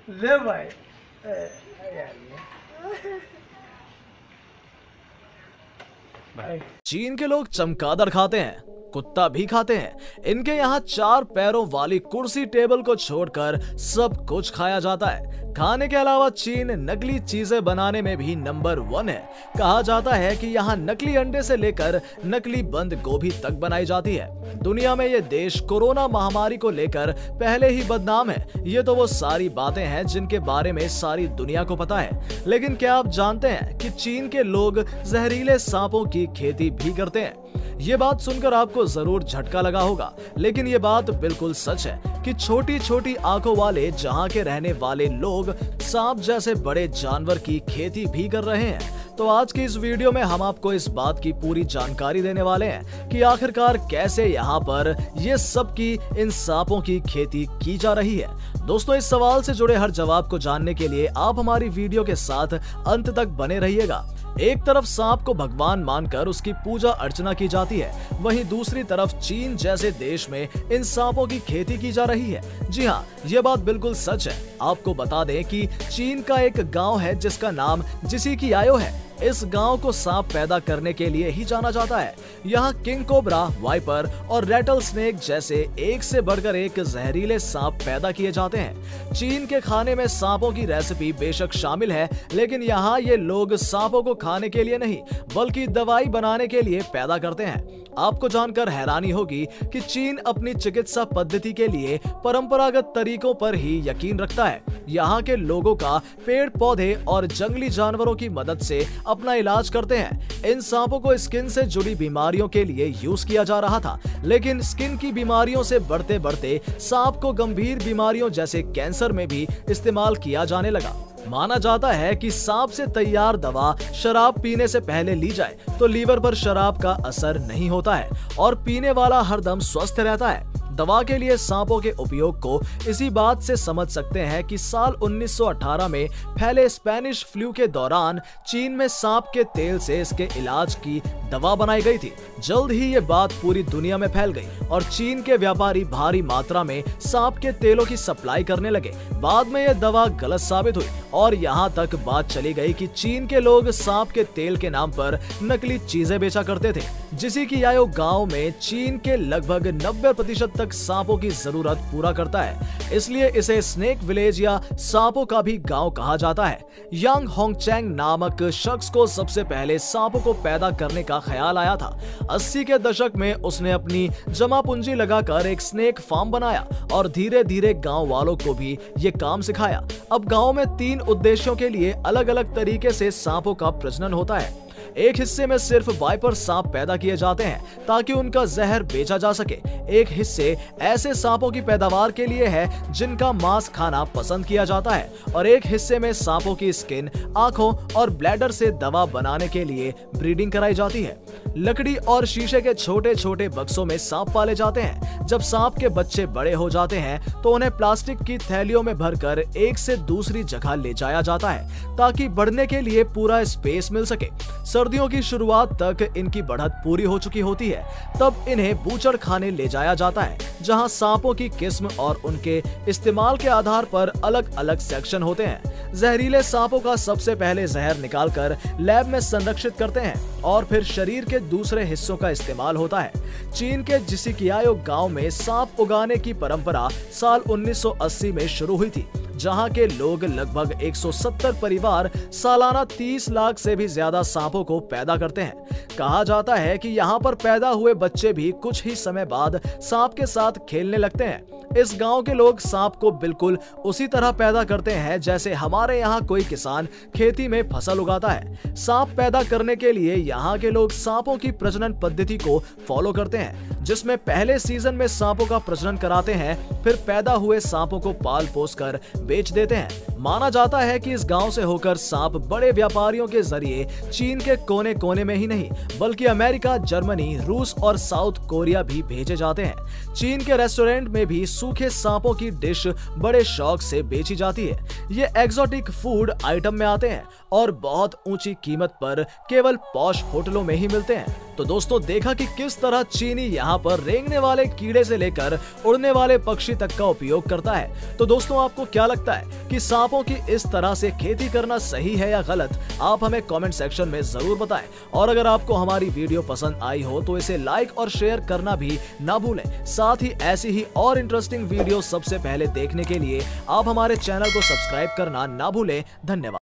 ले भाई। चीन के लोग चमगादड़ खाते हैं, कुत्ता भी खाते हैं। इनके यहाँ 4 पैरों वाली कुर्सी टेबल को छोड़कर सब कुछ खाया जाता है। खाने के अलावा चीन नकली चीजें बनाने में भी नंबर 1 है। कहा जाता है कि यहाँ नकली अंडे से लेकर नकली बंद गोभी तक बनाई जाती है। दुनिया में ये देश कोरोना महामारी को लेकर पहले ही बदनाम है। ये तो वो सारी बातें हैं जिनके बारे में सारी दुनिया को पता है। लेकिन क्या आप जानते हैं कि चीन के लोग जहरीले सांपों की खेती भी करते हैं? ये बात सुनकर आपको जरूर झटका लगा होगा, लेकिन ये बात बिल्कुल सच है कि छोटी छोटी आंखों वाले जहां के रहने वाले लोग सांप जैसे बड़े जानवर की खेती भी कर रहे हैं। तो आज की इस वीडियो में हम आपको इस बात की पूरी जानकारी देने वाले हैं कि आखिरकार कैसे यहाँ पर ये सब की इन सांपों की खेती की जा रही है। दोस्तों, इस सवाल से जुड़े हर जवाब को जानने के लिए आप हमारी वीडियो के साथ अंत तक बने रहिएगा। एक तरफ सांप को भगवान मानकर उसकी पूजा अर्चना की जाती है, वहीं दूसरी तरफ चीन जैसे देश में इन सांपों की खेती की जा रही है। जी हाँ, ये बात बिल्कुल सच है। आपको बता दें कि चीन का एक गांव है जिसका नाम जिसिकियाओ है। इस गांव को सांप पैदा करने के लिए ही जाना जाता है। यहाँ किंग कोबरा, वाइपर और रैटल स्नेक जैसे एक से बढ़कर एक जहरीले सांप पैदा किए जाते हैं। चीन के खाने में सांपों की रेसिपी बेशक शामिल है, लेकिन यहाँ ये लोग सांपों को खाने के लिए नहीं बल्कि दवाई बनाने के लिए पैदा करते हैं। आपको जानकर हैरानी होगी कि चीन अपनी चिकित्सा पद्धति के लिए परंपरागत तरीकों पर ही यकीन रखता है। यहाँ के लोगों का पेड़ पौधे और जंगली जानवरों की मदद से अपना इलाज करते हैं। इन सांपों को स्किन से जुड़ी बीमारियों के लिए यूज किया जा रहा था, लेकिन स्किन की बीमारियों से बढ़ते बढ़ते सांप को गंभीर बीमारियों जैसे कैंसर में भी इस्तेमाल किया जाने लगा। माना जाता है कि सांप से तैयार दवा शराब पीने से पहले ली जाए तो लीवर पर शराब का असर नहीं होता है और पीने वाला हरदम स्वस्थ रहता है। दवा के लिए सांपों के उपयोग को इसी बात से समझ सकते हैं कि साल 1918 में फैले स्पेनिश फ्लू के दौरान चीन में सांप के तेल से इसके इलाज की दवा बनाई गई थी। जल्द ही ये बात पूरी दुनिया में फैल गई और चीन के व्यापारी भारी मात्रा में सांप के तेलों की सप्लाई करने लगे। बाद में ये दवा गलत साबित हुई और यहाँ तक बात चली गई कि चीन के लोग सांप के तेल के नाम पर नकली चीजें बेचा करते थे। जिसिकियाओ गांव में चीन के लगभग 90% तक सांपों की जरूरत पूरा करता है, इसलिए इसे स्नेक विलेज या सांपों का भी गांव कहा जाता है। यांग होंगचैंग नामक शख्स को सबसे पहले सांपों को पैदा करने का ख्याल आया था। 80 के दशक में उसने अपनी जमा पूंजी लगाकर एक स्नेक फार्म बनाया और धीरे धीरे गांव वालों को भी ये काम सिखाया। अब गांव में 3 उद्देश्यों के लिए अलग अलग तरीके से सांपों का प्रजनन होता है। एक हिस्से में सिर्फ वाइपर सांप पैदा किए जाते हैं ताकि उनका जहर बेचा जा सके। एक हिस्से ऐसे सांपों की पैदावार के लिए है जिनका मांस खाना पसंद किया जाता है और एक हिस्से में सांपों की स्किन, आंखों और ब्लैडर से दवा बनाने के लिए ब्रीडिंग कराई जाती है। लकड़ी और शीशे के छोटे छोटे बक्सों में सांप पाले जाते हैं। जब सांप के बच्चे बड़े हो जाते हैं तो उन्हें प्लास्टिक की थैलियों में भरकर एक से दूसरी जगह ले जाया जाता है ताकि बढ़ने के लिए पूरा स्पेस मिल सके। सर्दियों की शुरुआत तक इनकी बढ़त पूरी हो चुकी होती है, तब इन्हें बूचड़ खाने ले जाया जाता है जहां सांपों की किस्म और उनके इस्तेमाल के आधार पर अलग अलग सेक्शन होते हैं। जहरीले सांपों का सबसे पहले जहर निकालकर लैब में संरक्षित करते हैं और फिर शरीर के दूसरे हिस्सों का इस्तेमाल होता है। चीन के जिसिकियाओ गांव में सांप उगाने की परंपरा साल 1980 में शुरू हुई थी, जहां के लोग लगभग 170 परिवार सालाना 30 लाख से भी ज्यादा सांपों को पैदा करते हैं। कहा जाता है कि यहाँ पर पैदा हुए बच्चे भी कुछ ही समय बाद सांप के साथ खेलने लगते हैं। इस गांव के लोग सांप को बिल्कुल उसी तरह पैदा करते हैं जैसे हमारे यहाँ कोई किसान खेती में फसल उगाता है। सांप पैदा करने के लिए यहाँ के लोग सांपों की प्रजनन पद्धति को फॉलो करते हैं, जिसमें पहले सीजन में सांपों का प्रजनन कराते हैं, फिर पैदा हुए सांपों को पाल पोस कर बेच देते हैं। माना जाता है कि इस गांव से होकर सांप बड़े व्यापारियों के जरिए चीन के कोने कोने में ही नहीं बल्कि अमेरिका, जर्मनी, रूस और साउथ कोरिया भी भेजे जाते हैं। चीन के रेस्टोरेंट में भी सूखे सांपों की डिश बड़े शौक से बेची जाती है। ये एक्सोटिक फूड आइटम में आते हैं और बहुत ऊंची कीमत पर केवल पॉश होटलों में ही मिलते हैं। तो दोस्तों देखा कि किस तरह चीनी यहाँ पर रेंगने वाले कीड़े से लेकर उड़ने वाले पक्षी तक का उपयोग करता है। तो दोस्तों आपको क्या लगता है कि सांपों की इस तरह से खेती करना सही है या गलत? आप हमें कमेंट सेक्शन में जरूर बताएं। और अगर आपको हमारी वीडियो पसंद आई हो तो इसे लाइक और शेयर करना भी ना भूलें। साथ ही ऐसी ही और इंटरेस्टिंग वीडियो सबसे पहले देखने के लिए आप हमारे चैनल को सब्सक्राइब करना ना भूलें। धन्यवाद।